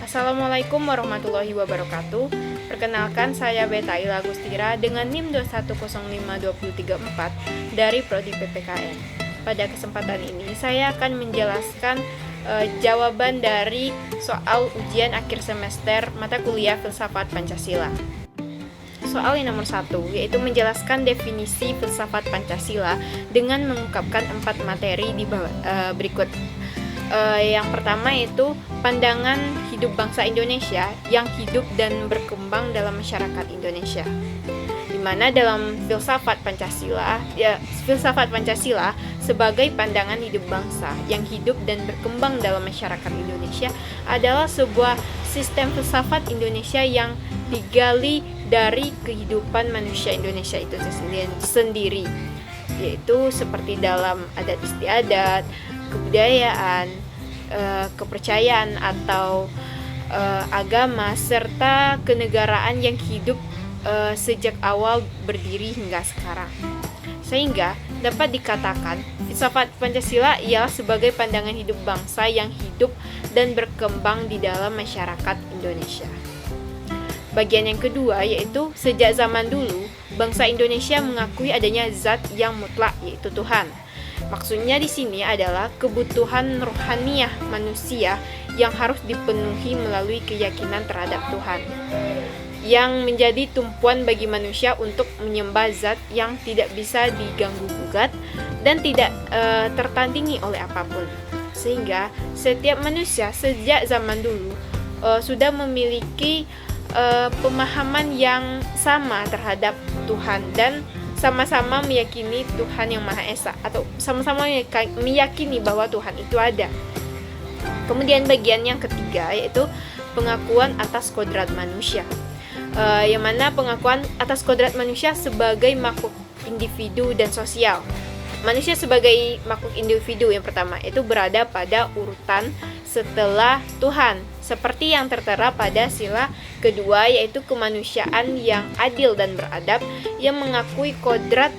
Assalamualaikum warahmatullahi wabarakatuh. Perkenalkan, saya Beta Ila Agustira dengan NIM 2105234 dari Prodi PPKN. Pada kesempatan ini saya akan menjelaskan jawaban dari soal ujian akhir semester mata kuliah Filsafat Pancasila. Soal yang nomor 1, yaitu menjelaskan definisi filsafat Pancasila dengan mengungkapkan 4 materi di berikut. Yang pertama yaitu pandangan hidup bangsa Indonesia yang hidup dan berkembang dalam masyarakat Indonesia. Di mana dalam filsafat Pancasila sebagai pandangan hidup bangsa yang hidup dan berkembang dalam masyarakat Indonesia adalah sebuah sistem filsafat Indonesia yang digali dari kehidupan manusia Indonesia itu sendiri, yaitu seperti dalam adat istiadat, kebudayaan, kepercayaan atau agama, serta kenegaraan yang hidup sejak awal berdiri hingga sekarang. Sehingga dapat dikatakan filsafat Pancasila ialah sebagai pandangan hidup bangsa yang hidup dan berkembang di dalam masyarakat Indonesia. Bagian yang kedua yaitu sejak zaman dulu bangsa Indonesia mengakui adanya zat yang mutlak, yaitu Tuhan. Maksudnya di sini adalah kebutuhan rohaniah manusia yang harus dipenuhi melalui keyakinan terhadap Tuhan, yang menjadi tumpuan bagi manusia untuk menyembah zat yang tidak bisa diganggu-gugat dan tidak tertandingi oleh apapun. Sehingga setiap manusia sejak zaman dulu sudah memiliki pemahaman yang sama terhadap Tuhan dan sama-sama meyakini Tuhan yang Maha Esa, atau sama-sama meyakini bahwa Tuhan itu ada. Kemudian bagian yang ketiga yaitu pengakuan atas kodrat manusia, yang mana pengakuan atas kodrat manusia sebagai makhluk individu dan sosial. Manusia sebagai makhluk individu yang pertama itu berada pada urutan setelah Tuhan, seperti yang tertera pada sila kedua, yaitu kemanusiaan yang adil dan beradab, yang mengakui kodrat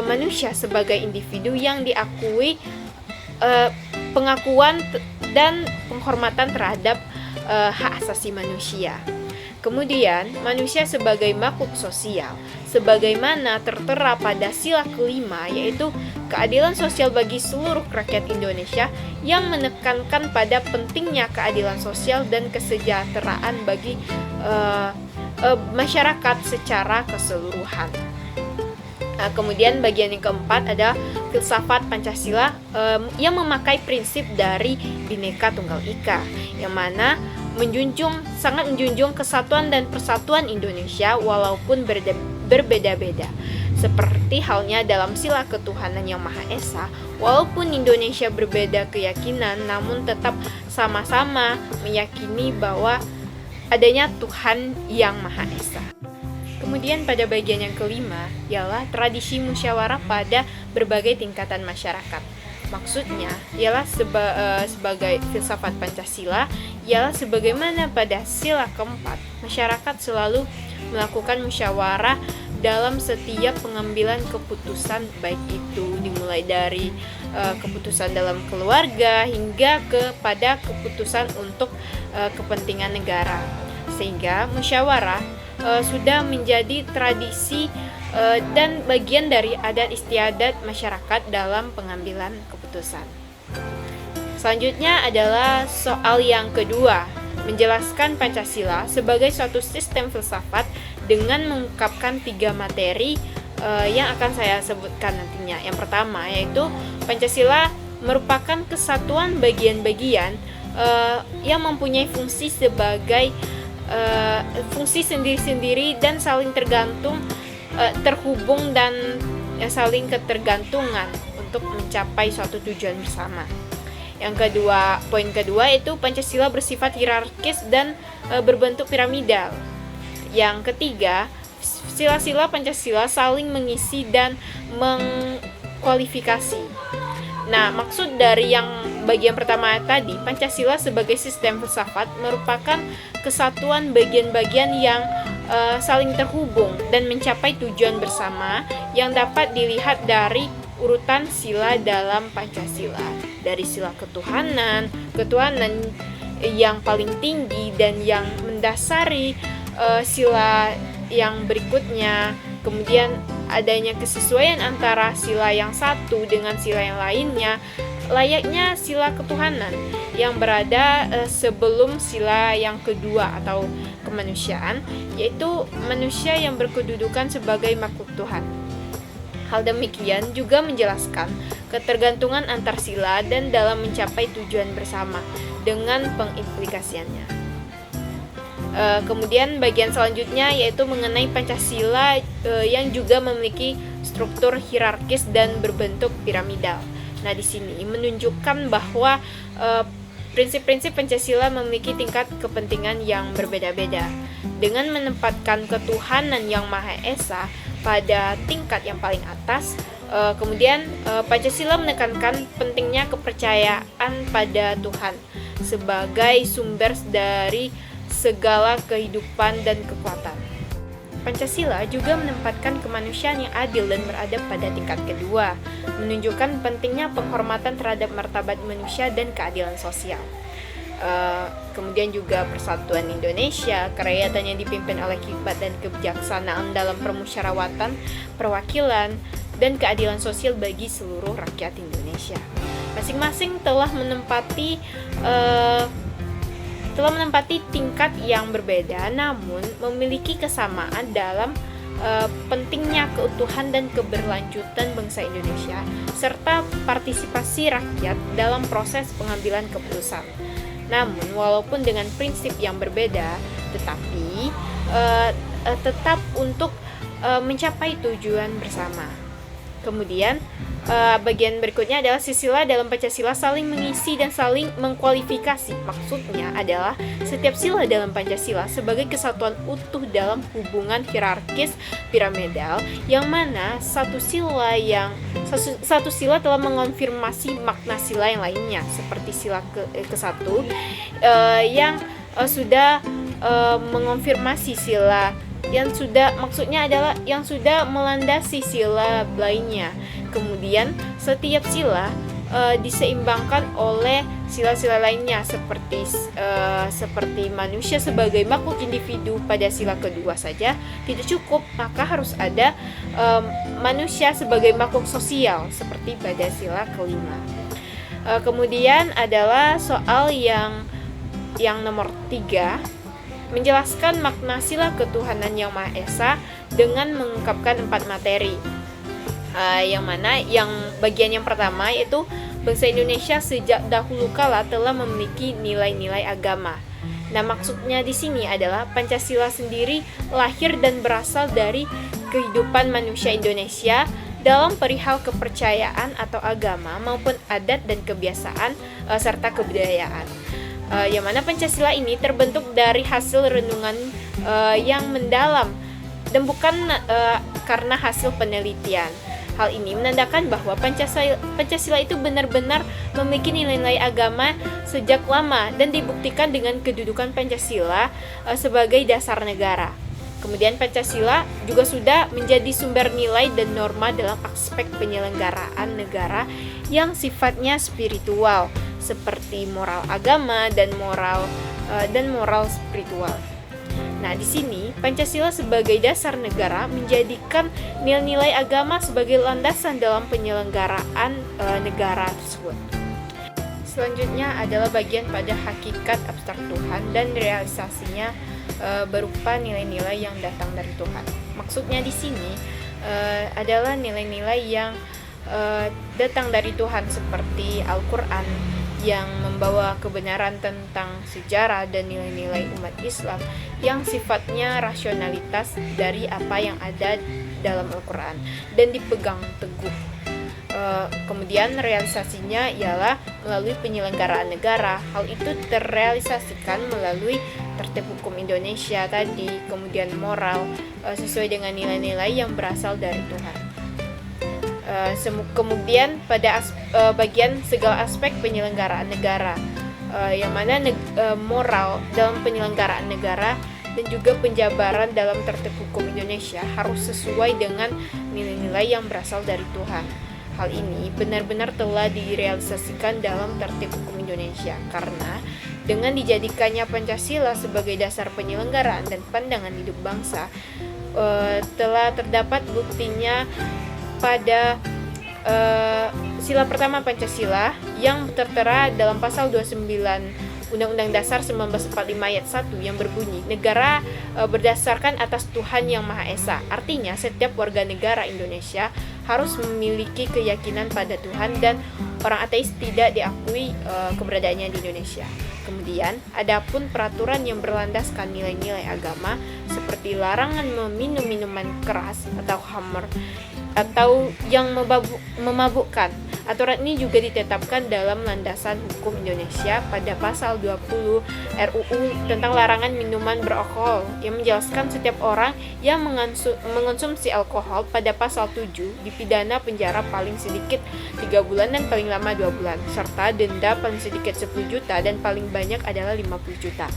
manusia sebagai individu yang diakui pengakuan dan penghormatan terhadap hak asasi manusia. Kemudian, manusia sebagai makhluk sosial, sebagaimana tertera pada sila kelima, yaitu keadilan sosial bagi seluruh rakyat Indonesia, yang menekankan pada pentingnya keadilan sosial dan kesejahteraan bagi masyarakat secara keseluruhan. Kemudian bagian yang keempat adalah filsafat Pancasila yang memakai prinsip dari Bhinneka Tunggal Ika, yang mana sangat menjunjung kesatuan dan persatuan Indonesia walaupun berbeda-beda. Seperti halnya dalam sila ketuhanan yang Maha Esa, walaupun Indonesia berbeda keyakinan, namun tetap sama-sama meyakini bahwa adanya Tuhan yang Maha Esa. Kemudian pada bagian yang kelima ialah tradisi musyawarah pada berbagai tingkatan masyarakat. Maksudnya ialah sebagai filsafat Pancasila ialah sebagaimana pada sila keempat, masyarakat selalu melakukan musyawarah dalam setiap pengambilan keputusan, baik itu dimulai dari keputusan dalam keluarga hingga kepada keputusan untuk kepentingan negara. Sehingga musyawarah sudah menjadi tradisi dan bagian dari adat istiadat masyarakat dalam pengambilan keputusan. Selanjutnya adalah soal yang kedua, menjelaskan Pancasila sebagai suatu sistem filsafat dengan mengungkapkan 3 materi yang akan saya sebutkan nantinya. Yang pertama yaitu Pancasila merupakan kesatuan bagian-bagian yang mempunyai fungsi sebagai fungsi sendiri-sendiri dan saling terhubung dan saling ketergantungan untuk mencapai suatu tujuan bersama. Yang kedua, poin kedua itu Pancasila bersifat hierarkis dan berbentuk piramidal. Yang ketiga, sila-sila Pancasila saling mengisi dan mengkualifikasi. Nah, maksud dari yang bagian pertama tadi, Pancasila sebagai sistem filsafat merupakan kesatuan bagian-bagian yang saling terhubung dan mencapai tujuan bersama yang dapat dilihat dari urutan sila dalam Pancasila. Dari sila ketuhanan yang paling tinggi dan yang mendasari sila yang berikutnya. Kemudian adanya kesesuaian antara sila yang satu dengan sila yang lainnya, layaknya sila ketuhanan yang berada sebelum sila yang kedua atau kemanusiaan, yaitu manusia yang berkedudukan sebagai makhluk Tuhan. Hal demikian juga menjelaskan ketergantungan antar sila dan dalam mencapai tujuan bersama dengan pengimplikasiannya. Kemudian bagian selanjutnya yaitu mengenai Pancasila yang juga memiliki struktur hierarkis dan berbentuk piramidal. Nah, di sini menunjukkan bahwa prinsip-prinsip Pancasila memiliki tingkat kepentingan yang berbeda-beda. Dengan menempatkan ketuhanan yang Maha Esa pada tingkat yang paling atas, kemudian Pancasila menekankan pentingnya kepercayaan pada Tuhan sebagai sumber dari segala kehidupan dan kekuatan. Pancasila juga menempatkan kemanusiaan yang adil dan beradab pada tingkat kedua, menunjukkan pentingnya penghormatan terhadap martabat manusia dan keadilan sosial. Kemudian juga persatuan Indonesia, kerakyatan yang dipimpin oleh hikmat dan kebijaksanaan dalam permusyawaratan, perwakilan, dan keadilan sosial bagi seluruh rakyat Indonesia. Masing-masing telah menempati tingkat yang berbeda, namun memiliki kesamaan dalam pentingnya keutuhan dan keberlanjutan bangsa Indonesia serta partisipasi rakyat dalam proses pengambilan keputusan. Namun walaupun dengan prinsip yang berbeda, tetapi tetap untuk mencapai tujuan bersama. Kemudian bagian berikutnya adalah sila dalam Pancasila saling mengisi dan saling mengkualifikasi. Maksudnya adalah setiap sila dalam Pancasila sebagai kesatuan utuh dalam hubungan hierarkis piramidal, yang mana satu sila telah mengonfirmasi makna sila yang lainnya, seperti sila ke-1 yang sudah mengonfirmasi sila yang sudah melandasi sila lainnya. Kemudian setiap sila diseimbangkan oleh sila-sila lainnya seperti manusia sebagai makhluk individu pada sila kedua saja tidak cukup, maka harus ada manusia sebagai makhluk sosial seperti pada sila kelima. Kemudian adalah soal yang nomor 3, menjelaskan makna sila ketuhanan yang Maha Esa dengan mengungkapkan 4 materi. Yang mana yang bagian yang pertama yaitu bangsa Indonesia sejak dahulu kala telah memiliki nilai-nilai agama. Nah, maksudnya di sini adalah Pancasila sendiri lahir dan berasal dari kehidupan manusia Indonesia dalam perihal kepercayaan atau agama maupun adat dan kebiasaan serta kebudayaan. Yang mana Pancasila ini terbentuk dari hasil renungan yang mendalam dan bukan karena hasil penelitian. Hal ini menandakan bahwa Pancasila itu benar-benar memiliki nilai-nilai agama sejak lama dan dibuktikan dengan kedudukan Pancasila sebagai dasar negara. Kemudian Pancasila juga sudah menjadi sumber nilai dan norma dalam aspek penyelenggaraan negara yang sifatnya spiritual, seperti moral agama dan moral spiritual. Nah, di sini Pancasila sebagai dasar negara menjadikan nilai-nilai agama sebagai landasan dalam penyelenggaraan negara tersebut. Selanjutnya adalah bagian pada hakikat abstrak Tuhan dan realisasinya berupa nilai-nilai yang datang dari Tuhan. Maksudnya di sini adalah nilai-nilai yang datang dari Tuhan seperti Al-Quran yang membawa kebenaran tentang sejarah dan nilai-nilai umat Islam yang sifatnya rasionalitas dari apa yang ada dalam Al-Quran dan dipegang teguh. Kemudian realisasinya ialah melalui penyelenggaraan negara. Hal itu terrealisasikan melalui tertib hukum Indonesia tadi, kemudian moral sesuai dengan nilai-nilai yang berasal dari Tuhan. Kemudian pada bagian segala aspek penyelenggaraan negara, yang mana moral dalam penyelenggaraan negara dan juga penjabaran dalam tertib hukum Indonesia harus sesuai dengan nilai-nilai yang berasal dari Tuhan. Hal ini benar-benar telah direalisasikan dalam tertib hukum Indonesia karena Dengan dijadikannya Pancasila sebagai dasar penyelenggaraan dan pandangan hidup bangsa, telah terdapat buktinya pada sila pertama Pancasila yang tertera dalam pasal 29 Undang-Undang Dasar 1945 ayat 1 yang berbunyi, negara berdasarkan atas Tuhan Yang Maha Esa. Artinya, setiap warga negara Indonesia harus memiliki keyakinan pada Tuhan dan orang ateis tidak diakui keberadaannya di Indonesia. Kemudian, adapun peraturan yang berlandaskan nilai-nilai agama seperti larangan meminum minuman keras atau khamr atau yang memabukkan. Aturan ini juga ditetapkan dalam landasan hukum Indonesia pada pasal 20 RUU tentang larangan minuman beralkohol yang menjelaskan setiap orang yang mengonsumsi alkohol pada pasal 7 dipidana penjara paling sedikit 3 bulan dan paling lama 2 bulan serta denda paling sedikit 10 juta dan paling banyak adalah 50 juta.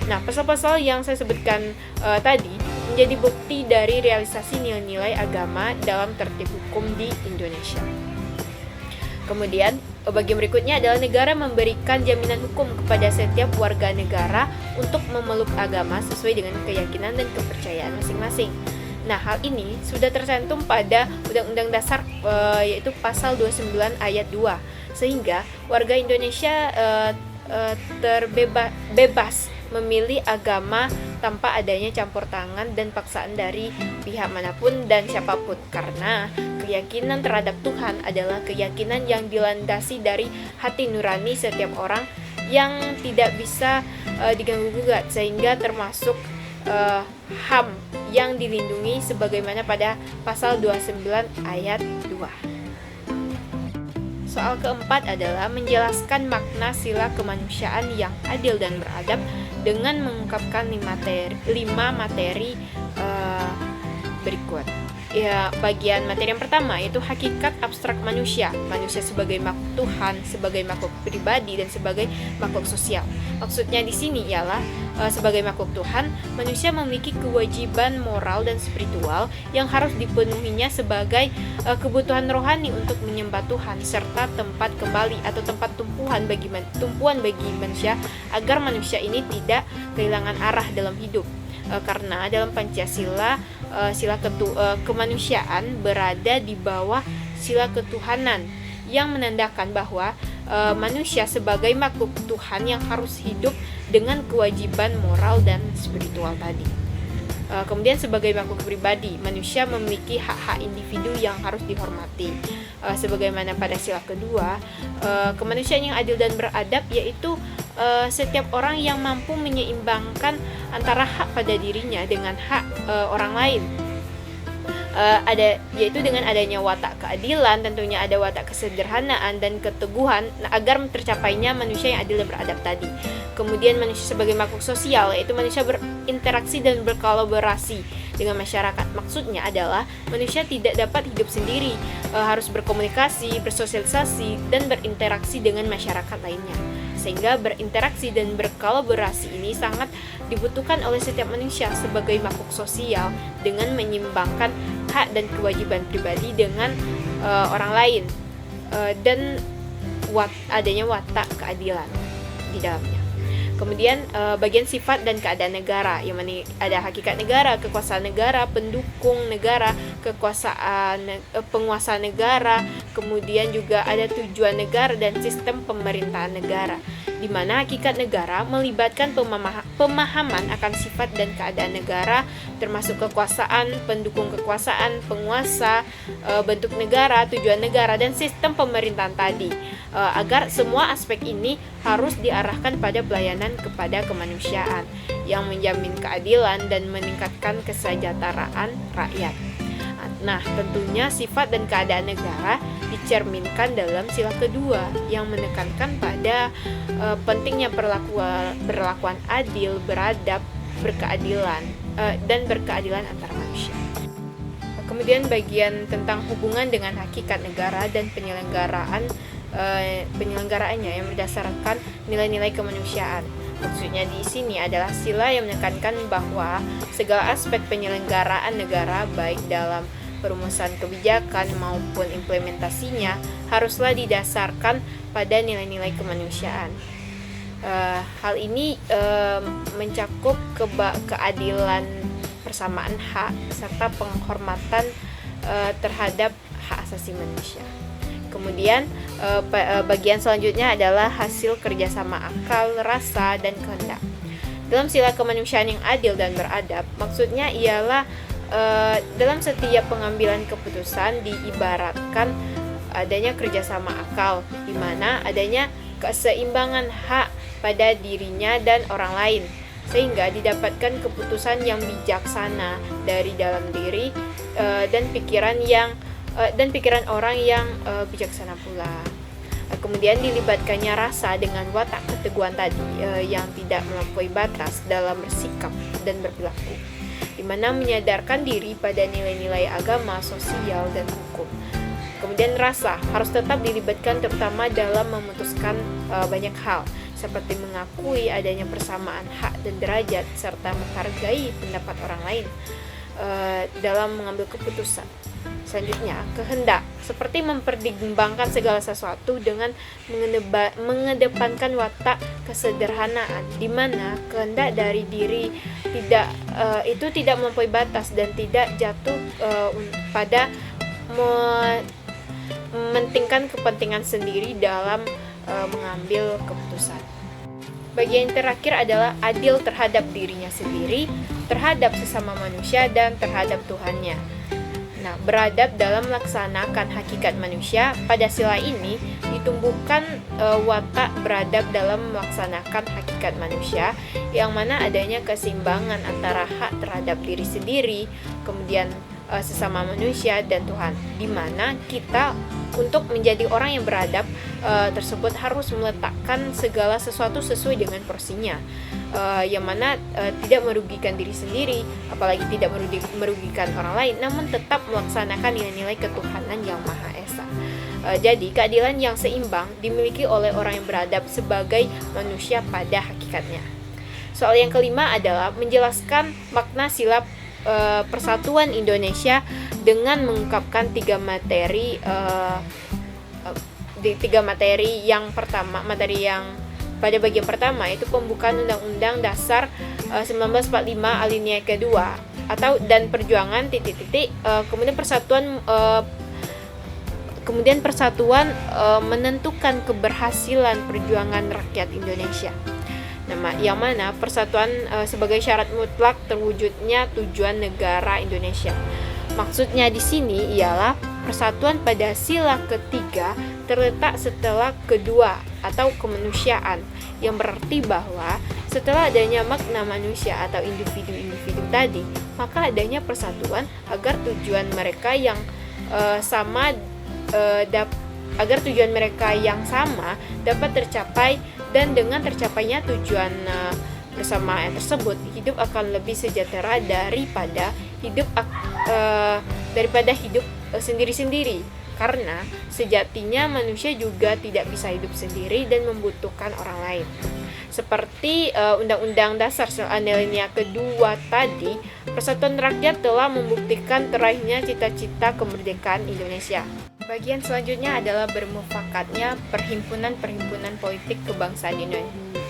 Nah, pasal-pasal yang saya sebutkan tadi menjadi bukti dari realisasi nilai-nilai agama dalam tertib hukum di Indonesia. Kemudian, bagian berikutnya adalah negara memberikan jaminan hukum kepada setiap warga negara untuk memeluk agama sesuai dengan keyakinan dan kepercayaan masing-masing. Nah, hal ini sudah tercantum pada Undang-Undang Dasar yaitu pasal 29 ayat 2, sehingga warga Indonesia bebas memilih agama tanpa adanya campur tangan dan paksaan dari pihak manapun dan siapapun, karena keyakinan terhadap Tuhan adalah keyakinan yang dilandasi dari hati nurani setiap orang yang tidak bisa diganggu-gugat, sehingga termasuk HAM yang dilindungi sebagaimana pada pasal 29 ayat 2. Soal keempat adalah menjelaskan makna sila kemanusiaan yang adil dan beradab dengan mengungkapkan 5 materi berikut. Ya, bagian materi yang pertama yaitu hakikat abstrak manusia sebagai makhluk Tuhan, sebagai makhluk pribadi dan sebagai makhluk sosial. Maksudnya di sini ialah sebagai makhluk Tuhan, manusia memiliki kewajiban moral dan spiritual yang harus dipenuhinya sebagai kebutuhan rohani untuk menyembah Tuhan serta tempat kembali atau tempat tumpuan bagi manusia agar manusia ini tidak kehilangan arah dalam hidup. Karena dalam Pancasila sila kemanusiaan berada di bawah sila ketuhanan yang menandakan bahwa manusia sebagai makhluk Tuhan yang harus hidup dengan kewajiban moral dan spiritual tadi. Kemudian sebagai makhluk pribadi, manusia memiliki hak-hak individu yang harus dihormati. Sebagaimana pada sila kedua, kemanusiaan yang adil dan beradab yaitu setiap orang yang mampu menyeimbangkan antara hak pada dirinya dengan hak orang lain. Yaitu dengan adanya watak keadilan, tentunya ada watak kesederhanaan dan keteguhan agar tercapainya manusia yang adil dan beradab tadi. Kemudian manusia sebagai makhluk sosial, yaitu manusia berinteraksi dan berkolaborasi dengan masyarakat. Maksudnya adalah manusia tidak dapat hidup sendiri, harus berkomunikasi, bersosialisasi, dan berinteraksi dengan masyarakat lainnya. Sehingga berinteraksi dan berkolaborasi ini sangat dibutuhkan oleh setiap manusia sebagai makhluk sosial dengan menyeimbangkan hak dan kewajiban pribadi dengan orang lain dan adanya watak keadilan di dalamnya. Kemudian bagian sifat dan keadaan negara, yang mana ada hakikat negara, kekuasaan negara, pendukung negara, kekuasaan penguasa negara, kemudian juga ada tujuan negara dan sistem pemerintahan negara, di mana hakikat negara melibatkan pemahaman akan sifat dan keadaan negara, termasuk kekuasaan, pendukung kekuasaan, penguasa, bentuk negara, tujuan negara, dan sistem pemerintahan tadi, agar semua aspek ini harus diarahkan pada pelayanan kepada kemanusiaan yang menjamin keadilan dan meningkatkan kesejahteraan rakyat. Nah, tentunya sifat dan keadaan negara dicerminkan dalam sila kedua yang menekankan pada pentingnya perlakuan adil, beradab, berkeadilan dan berkeadilan antar manusia. Kemudian bagian tentang hubungan dengan hakikat negara dan penyelenggaraannya yang berdasarkan nilai-nilai kemanusiaan. Maksudnya di sini adalah sila yang menekankan bahwa segala aspek penyelenggaraan negara baik dalam perumusan kebijakan maupun implementasinya haruslah didasarkan pada nilai-nilai kemanusiaan. Hal ini mencakup keadilan, persamaan hak, serta penghormatan terhadap hak asasi manusia. Kemudian bagian selanjutnya adalah hasil kerjasama akal, rasa, dan kehendak. Dalam sila kemanusiaan yang adil dan beradab, maksudnya ialah dalam setiap pengambilan keputusan diibaratkan adanya kerjasama akal, di mana adanya keseimbangan hak pada dirinya dan orang lain, sehingga didapatkan keputusan yang bijaksana dari dalam diri dan pikiran orang yang bijaksana pula. Kemudian dilibatkannya rasa dengan watak keteguhan tadi yang tidak melampaui batas dalam bersikap dan berperilaku, di mana menyadarkan diri pada nilai-nilai agama, sosial, dan hukum. Kemudian rasa harus tetap dilibatkan terutama dalam memutuskan banyak hal, seperti mengakui adanya persamaan hak dan derajat, serta menghargai pendapat orang lain dalam mengambil keputusan. Selanjutnya, kehendak, seperti mempertimbangkan segala sesuatu dengan mengedepankan watak kesederhanaan, di mana kehendak dari diri itu tidak melampaui batas dan tidak jatuh pada mementingkan kepentingan sendiri dalam mengambil keputusan. Bagian terakhir adalah adil terhadap dirinya sendiri, terhadap sesama manusia, dan terhadap Tuhannya. Nah, beradab dalam melaksanakan hakikat manusia. Pada sila ini ditumbuhkan watak beradab dalam melaksanakan hakikat manusia, yang mana adanya keseimbangan antara hak terhadap diri sendiri, kemudian sesama manusia, dan Tuhan, di mana kita untuk menjadi orang yang beradab tersebut harus meletakkan segala sesuatu sesuai dengan porsinya, yang mana tidak merugikan diri sendiri, apalagi tidak merugikan orang lain, namun tetap melaksanakan nilai-nilai ketuhanan yang Maha Esa. Jadi keadilan yang seimbang dimiliki oleh orang yang beradab sebagai manusia pada hakikatnya. Soal yang kelima adalah menjelaskan makna sila persatuan Indonesia dengan mengungkapkan tiga materi yang pertama, materi yang pada bagian pertama itu pembukaan Undang-Undang Dasar 1945 alinea kedua dan perjuangan kemudian persatuan menentukan keberhasilan perjuangan rakyat Indonesia. Yang mana persatuan sebagai syarat mutlak terwujudnya tujuan negara Indonesia. Maksudnya di sini ialah persatuan pada sila ketiga terletak setelah kedua atau kemanusiaan, yang berarti bahwa setelah adanya makna manusia atau individu-individu tadi, maka adanya persatuan agar tujuan mereka yang sama dapat tercapai, dan dengan tercapainya tujuan bersamaan tersebut, hidup akan lebih sejahtera daripada hidup sendiri-sendiri, karena sejatinya manusia juga tidak bisa hidup sendiri dan membutuhkan orang lain. Seperti Undang-Undang Dasar alinea kedua tadi, persatuan rakyat telah membuktikan teraihnya cita-cita kemerdekaan Indonesia. Bagian selanjutnya adalah bermufakatnya Perhimpunan Politik Kebangsaan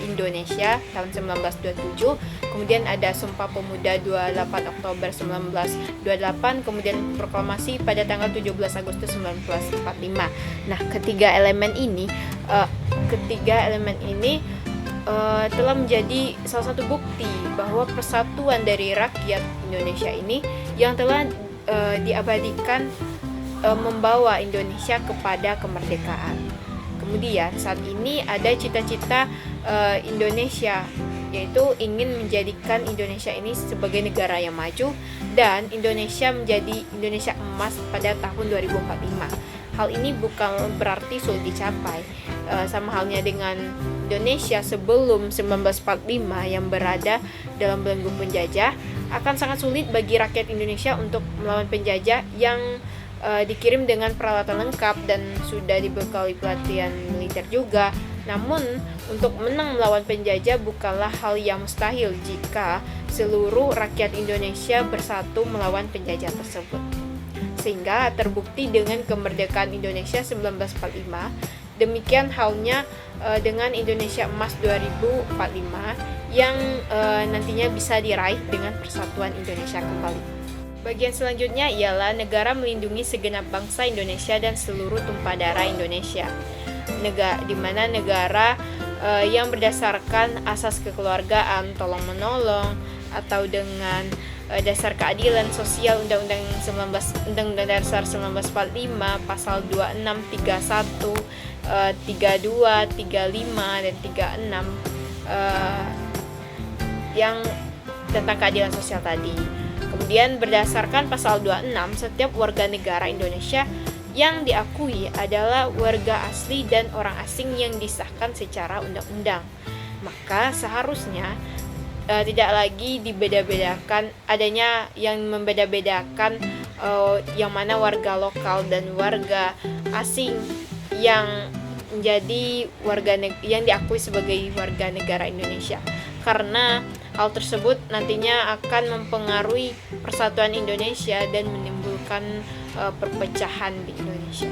Indonesia tahun 1927, kemudian ada Sumpah Pemuda 28 Oktober 1928, kemudian proklamasi pada tanggal 17 Agustus 1945. Nah, ketiga elemen ini telah menjadi salah satu bukti bahwa persatuan dari rakyat Indonesia ini yang telah diabadikan membawa Indonesia kepada kemerdekaan. Kemudian saat ini ada cita-cita Indonesia, yaitu ingin menjadikan Indonesia ini sebagai negara yang maju dan Indonesia menjadi Indonesia emas pada tahun 2045. Hal ini bukan berarti sulit dicapai, sama halnya dengan Indonesia sebelum 1945 yang berada dalam belenggu penjajah. Akan sangat sulit bagi rakyat Indonesia untuk melawan penjajah yang dikirim dengan peralatan lengkap dan sudah dibekali pelatihan militer juga. Namun, untuk menang melawan penjajah bukanlah hal yang mustahil jika seluruh rakyat Indonesia bersatu melawan penjajah tersebut. Sehingga terbukti dengan kemerdekaan Indonesia 1945, Demikian halnya dengan Indonesia Emas 2045 yang nantinya bisa diraih dengan persatuan Indonesia kembali. Bagian selanjutnya ialah negara melindungi segenap bangsa Indonesia dan seluruh tumpah darah Indonesia. Di mana negara yang berdasarkan asas kekeluargaan, tolong-menolong, atau dengan dasar keadilan sosial Undang-Undang Dasar 1945 pasal 26, 31, 32, 35 dan 36 yang tentang keadilan sosial tadi. Kemudian berdasarkan pasal 26, setiap warga negara Indonesia yang diakui adalah warga asli dan orang asing yang disahkan secara undang-undang. Maka seharusnya tidak lagi dibeda-bedakan, adanya yang membeda-bedakan yang mana warga lokal dan warga asing yang menjadi yang diakui sebagai warga negara Indonesia. Karena hal tersebut nantinya akan mempengaruhi persatuan Indonesia dan menimbulkan perpecahan di Indonesia.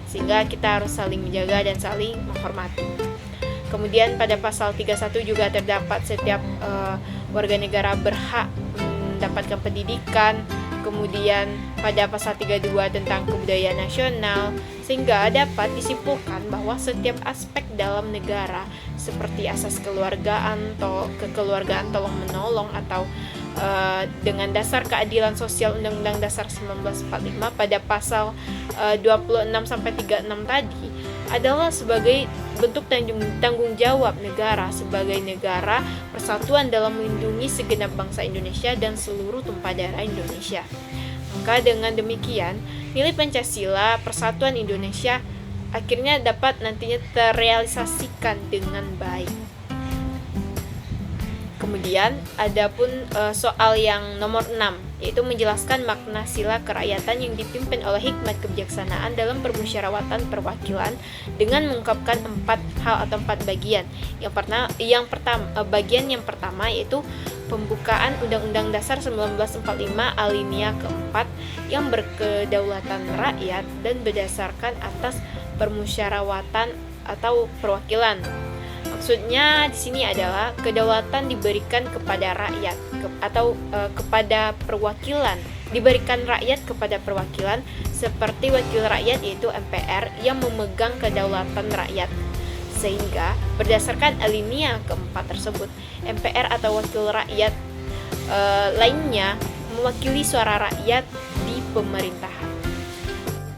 Sehingga kita harus saling menjaga dan saling menghormati. Kemudian pada pasal 31 juga terdapat setiap warga negara berhak mendapatkan pendidikan. Kemudian pada pasal 32 tentang kebudayaan nasional, sehingga dapat disimpulkan bahwa setiap aspek dalam negara seperti asas kekeluargaan tolong-menolong atau dengan dasar keadilan sosial Undang-Undang Dasar 1945 pada pasal 26 sampai 36 tadi adalah sebagai bentuk tanggung jawab negara sebagai negara persatuan dalam melindungi segenap bangsa Indonesia dan seluruh tumpah darah Indonesia. Maka dengan demikian, nilai Pancasila Persatuan Indonesia akhirnya dapat nantinya terrealisasikan dengan baik. Kemudian adapun soal yang nomor 6, yaitu menjelaskan makna sila kerakyatan yang dipimpin oleh hikmat kebijaksanaan dalam permusyawaratan perwakilan dengan mengungkapkan 4 hal atau 4 bagian. Bagian yang pertama yaitu pembukaan Undang-Undang Dasar 1945 alinea keempat yang berkedaulatan rakyat dan berdasarkan atas permusyawaratan atau perwakilan. Maksudnya di sini adalah kedaulatan diberikan kepada rakyat kepada perwakilan, diberikan rakyat kepada perwakilan seperti wakil rakyat yaitu MPR yang memegang kedaulatan rakyat. Sehingga berdasarkan alinea keempat tersebut, MPR atau wakil rakyat lainnya mewakili suara rakyat di pemerintahan.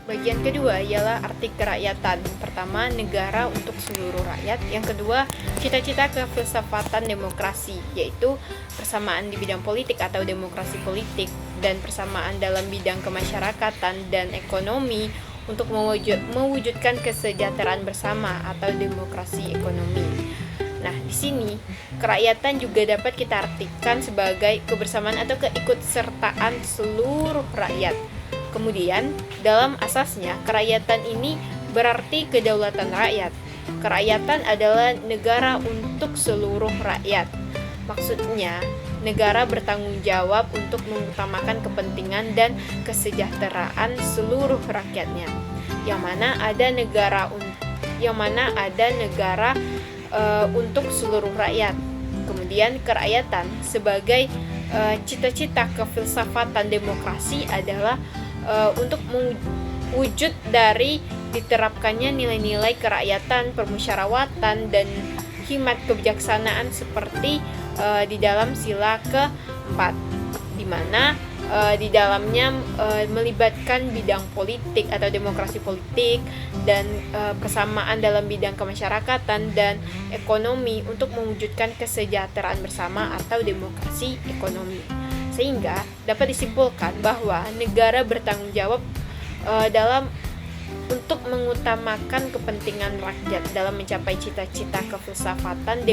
Bagian kedua ialah arti kerakyatan. Pertama, negara untuk seluruh rakyat. Yang kedua, cita-cita kefilsafatan demokrasi, yaitu persamaan di bidang politik atau demokrasi politik dan persamaan dalam bidang kemasyarakatan dan ekonomi untuk mewujudkan kesejahteraan bersama atau demokrasi ekonomi. Nah, di sini kerakyatan juga dapat kita artikan sebagai kebersamaan atau keikutsertaan seluruh rakyat. Kemudian, dalam asasnya, kerakyatan ini berarti kedaulatan rakyat. Kerakyatan adalah negara untuk seluruh rakyat. Maksudnya, negara bertanggung jawab untuk mengutamakan kepentingan dan kesejahteraan seluruh rakyatnya. Yang mana ada negara untuk seluruh rakyat. Kemudian, kerakyatan sebagai cita-cita kefilsafatan demokrasi adalah untuk mewujud dari diterapkannya nilai-nilai kerakyatan, permusyawaratan, dan hikmat kebijaksanaan seperti di dalam sila keempat, di mana di dalamnya melibatkan bidang politik atau demokrasi politik dan persamaan dalam bidang kemasyarakatan dan ekonomi untuk mewujudkan kesejahteraan bersama atau demokrasi ekonomi. Sehingga dapat disimpulkan bahwa negara bertanggung jawab untuk mengutamakan kepentingan rakyat dalam mencapai cita-cita kefilsafatan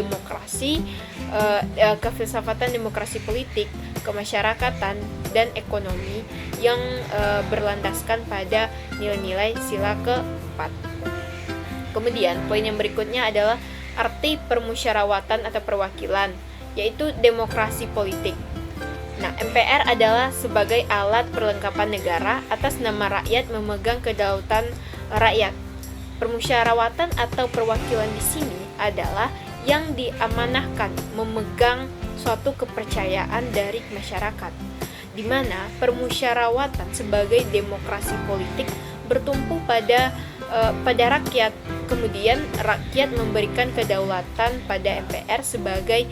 demokrasi politik, kemasyarakatan, dan ekonomi yang berlandaskan pada nilai-nilai sila keempat. Kemudian poin yang berikutnya adalah arti permusyawaratan atau perwakilan, yaitu demokrasi politik. Nah, MPR adalah sebagai alat perlengkapan negara atas nama rakyat memegang kedaulatan rakyat. Permusyawaratan atau perwakilan di sini adalah yang diamanahkan memegang suatu kepercayaan dari masyarakat, di mana permusyawaratan sebagai demokrasi politik bertumpu pada rakyat. Kemudian rakyat memberikan kedaulatan pada MPR sebagai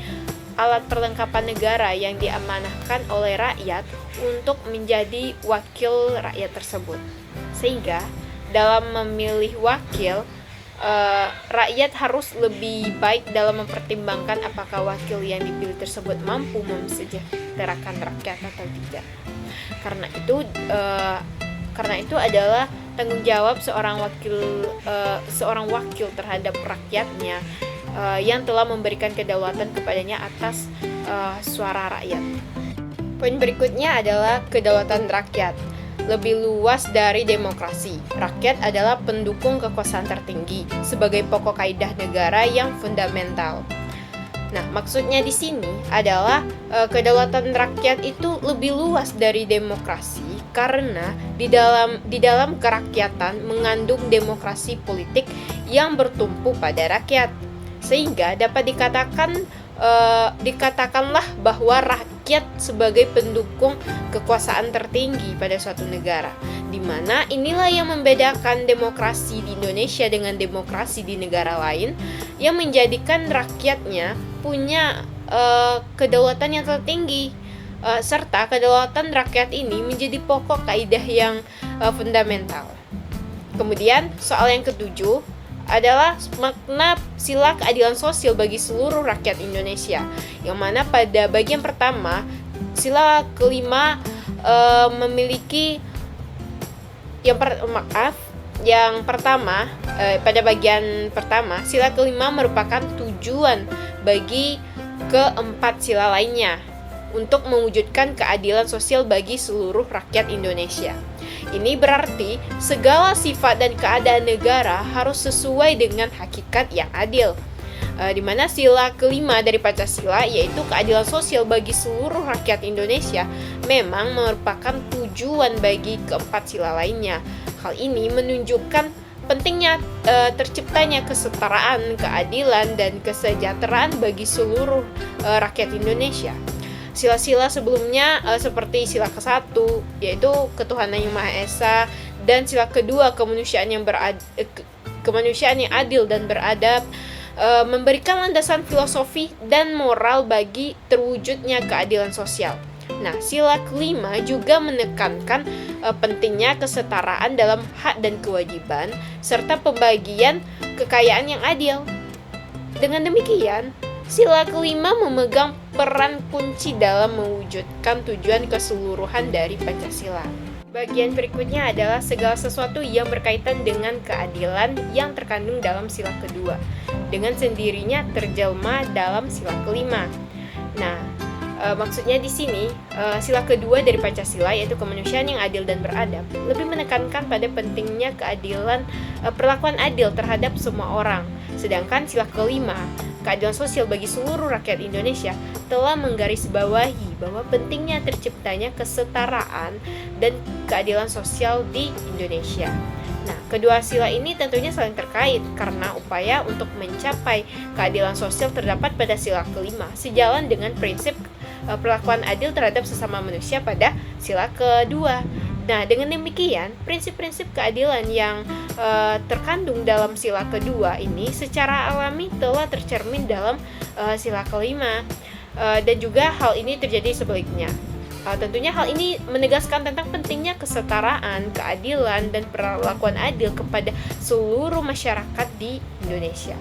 alat perlengkapan negara yang diamanahkan oleh rakyat untuk menjadi wakil rakyat tersebut. Sehingga dalam memilih wakil, rakyat harus lebih baik dalam mempertimbangkan apakah wakil yang dipilih tersebut mampu mesejahterakan rakyat atau tidak. Karena itu adalah tanggung jawab seorang wakil terhadap rakyatnya yang telah memberikan kedaulatan kepadanya atas suara rakyat. Poin berikutnya adalah kedaulatan rakyat. Lebih luas dari demokrasi. Rakyat adalah pendukung kekuasaan tertinggi sebagai pokok kaidah negara yang fundamental. Nah, maksudnya di sini adalah kedaulatan rakyat itu lebih luas dari demokrasi karena di dalam kerakyatan mengandung demokrasi politik yang bertumpu pada rakyat. Sehingga dapat dikatakanlah bahwa rakyat sebagai pendukung kekuasaan tertinggi pada suatu negara, di mana inilah yang membedakan demokrasi di Indonesia dengan demokrasi di negara lain, yang menjadikan rakyatnya punya kedaulatan yang tertinggi, serta kedaulatan rakyat ini menjadi pokok kaidah yang fundamental. Kemudian soal yang ketujuh adalah makna sila keadilan sosial bagi seluruh rakyat Indonesia, yang mana pada bagian pertama sila kelima memiliki pada bagian pertama sila kelima merupakan tujuan bagi keempat sila lainnya untuk mewujudkan keadilan sosial bagi seluruh rakyat Indonesia. Ini berarti segala sifat dan keadaan negara harus sesuai dengan hakikat yang adil. Di mana sila kelima dari Pancasila, yaitu keadilan sosial bagi seluruh rakyat Indonesia, memang merupakan tujuan bagi keempat sila lainnya. Hal ini menunjukkan pentingnya terciptanya kesetaraan, keadilan, dan kesejahteraan bagi seluruh rakyat Indonesia. Sila-sila sebelumnya seperti sila ke-1 yaitu ketuhanan yang Maha Esa, dan sila kedua kemanusiaan yang adil dan beradab, memberikan landasan filosofi dan moral bagi terwujudnya keadilan sosial. Nah, sila kelima juga menekankan pentingnya kesetaraan dalam hak dan kewajiban serta pembagian kekayaan yang adil. Dengan demikian, sila kelima memegang peran kunci dalam mewujudkan tujuan keseluruhan dari Pancasila. Bagian berikutnya adalah segala sesuatu yang berkaitan dengan keadilan yang terkandung dalam sila kedua, dengan sendirinya terjelma dalam sila kelima. Nah, maksudnya di sini sila kedua dari Pancasila, yaitu kemanusiaan yang adil dan beradab, lebih menekankan pada pentingnya keadilan, perlakuan adil terhadap semua orang. Sedangkan sila kelima, keadilan sosial bagi seluruh rakyat Indonesia, telah menggarisbawahi bahwa pentingnya terciptanya kesetaraan dan keadilan sosial di Indonesia. Nah, kedua sila ini tentunya saling terkait karena upaya untuk mencapai keadilan sosial terdapat pada sila kelima, sejalan dengan prinsip perlakuan adil terhadap sesama manusia pada sila kedua. Nah, dengan demikian, prinsip-prinsip keadilan yang terkandung dalam sila kedua ini secara alami telah tercermin dalam sila kelima, dan juga hal ini terjadi sebaliknya. Tentunya hal ini menegaskan tentang pentingnya kesetaraan, keadilan, dan perlakuan adil kepada seluruh masyarakat di Indonesia.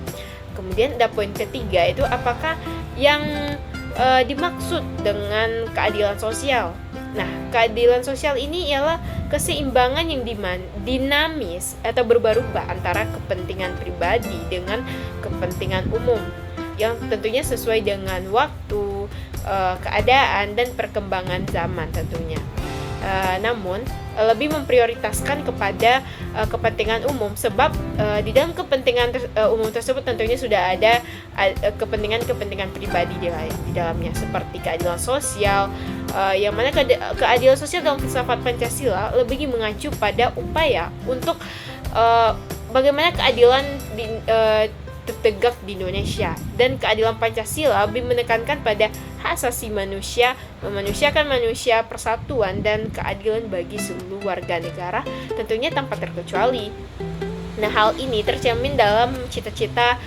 Kemudian ada poin ketiga, itu apakah yang dimaksud dengan keadilan sosial. Nah, keadilan sosial ini ialah keseimbangan yang dinamis atau berubah-ubah antara kepentingan pribadi dengan kepentingan umum, yang tentunya sesuai dengan waktu, keadaan, dan perkembangan zaman tentunya. Namun lebih memprioritaskan kepada kepentingan umum, sebab di dalam kepentingan umum tersebut tentunya sudah ada kepentingan pribadi di dalamnya, seperti keadilan sosial, yang mana keadilan sosial dalam filsafat Pancasila lebih mengacu pada upaya untuk bagaimana keadilan tegak di Indonesia, dan keadilan Pancasila lebih menekankan pada hak asasi manusia, memanusiakan manusia, persatuan, dan keadilan bagi seluruh warga negara, tentunya tanpa terkecuali. Nah, hal ini tercermin dalam cita-cita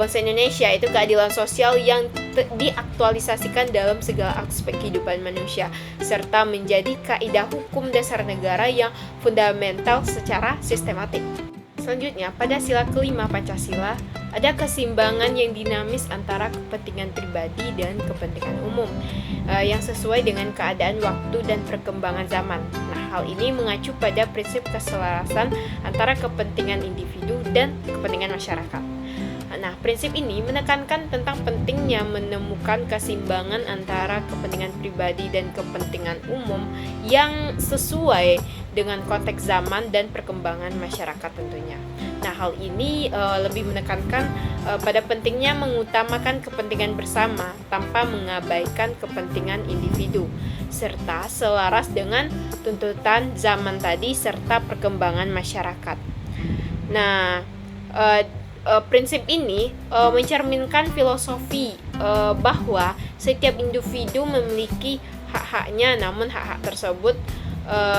bangsa Indonesia, yaitu keadilan sosial yang diaktualisasikan dalam segala aspek kehidupan manusia, serta menjadi kaidah hukum dasar negara yang fundamental secara sistematik. Selanjutnya, pada sila kelima Pancasila, ada keseimbangan yang dinamis antara kepentingan pribadi dan kepentingan umum yang sesuai dengan keadaan waktu dan perkembangan zaman. Nah, hal ini mengacu pada prinsip keselarasan antara kepentingan individu dan kepentingan masyarakat. Nah, prinsip ini menekankan tentang pentingnya menemukan keseimbangan antara kepentingan pribadi dan kepentingan umum yang sesuai dengan konteks zaman dan perkembangan masyarakat tentunya. Nah, hal ini lebih menekankan pada pentingnya mengutamakan kepentingan bersama tanpa mengabaikan kepentingan individu, serta selaras dengan tuntutan zaman tadi serta perkembangan masyarakat. Nah, prinsip ini mencerminkan filosofi bahwa setiap individu memiliki hak-haknya, namun hak-hak tersebut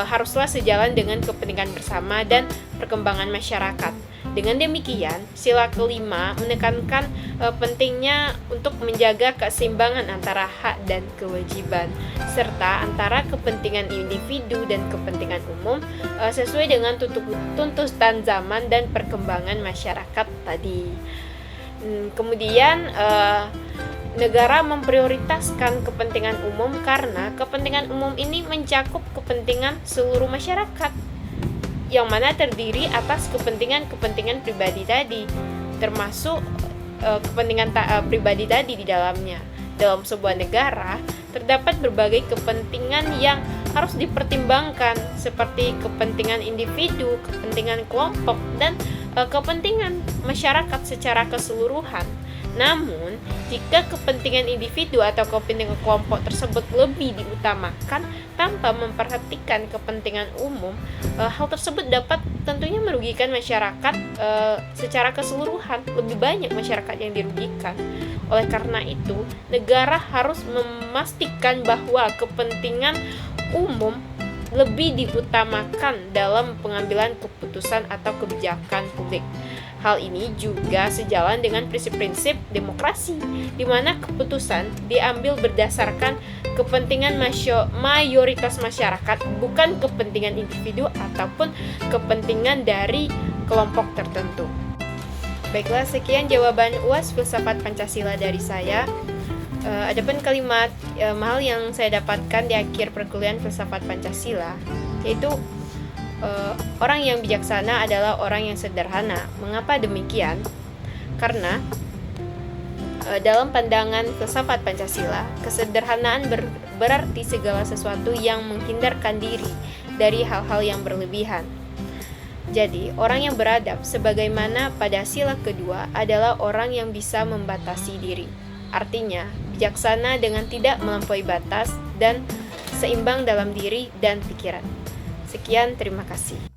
haruslah sejalan dengan kepentingan bersama dan perkembangan masyarakat. Dengan demikian, sila kelima menekankan pentingnya untuk menjaga keseimbangan antara hak dan kewajiban, serta antara kepentingan individu dan kepentingan umum sesuai dengan tuntutan zaman dan perkembangan masyarakat tadi. Kemudian negara memprioritaskan kepentingan umum karena kepentingan umum ini mencakup kepentingan seluruh masyarakat, yang mana terdiri atas kepentingan pribadi tadi, termasuk kepentingan pribadi tadi di dalamnya. Dalam sebuah negara terdapat berbagai kepentingan yang harus dipertimbangkan, seperti kepentingan individu, kepentingan kelompok, dan kepentingan masyarakat secara keseluruhan. Namun, jika kepentingan individu atau kepentingan kelompok tersebut lebih diutamakan tanpa memperhatikan kepentingan umum, hal tersebut dapat tentunya merugikan masyarakat secara keseluruhan. Lebih banyak masyarakat yang dirugikan. Oleh karena itu, negara harus memastikan bahwa kepentingan umum lebih diutamakan dalam pengambilan keputusan atau kebijakan publik. Hal ini juga sejalan dengan prinsip-prinsip demokrasi, di mana keputusan diambil berdasarkan kepentingan mayoritas masyarakat, bukan kepentingan individu ataupun kepentingan dari kelompok tertentu. Baiklah, sekian jawaban UAS Filsafat Pancasila dari saya. Adapun kalimat mahal yang saya dapatkan di akhir perkuliahan Filsafat Pancasila, yaitu orang yang bijaksana adalah orang yang sederhana. Mengapa demikian? Karena dalam pandangan filsafat Pancasila, kesederhanaan berarti segala sesuatu yang menghindarkan diri dari hal-hal yang berlebihan. Jadi, orang yang beradab sebagaimana pada sila kedua adalah orang yang bisa membatasi diri. Artinya, bijaksana dengan tidak melampaui batas dan seimbang dalam diri dan pikiran. Sekian, terima kasih.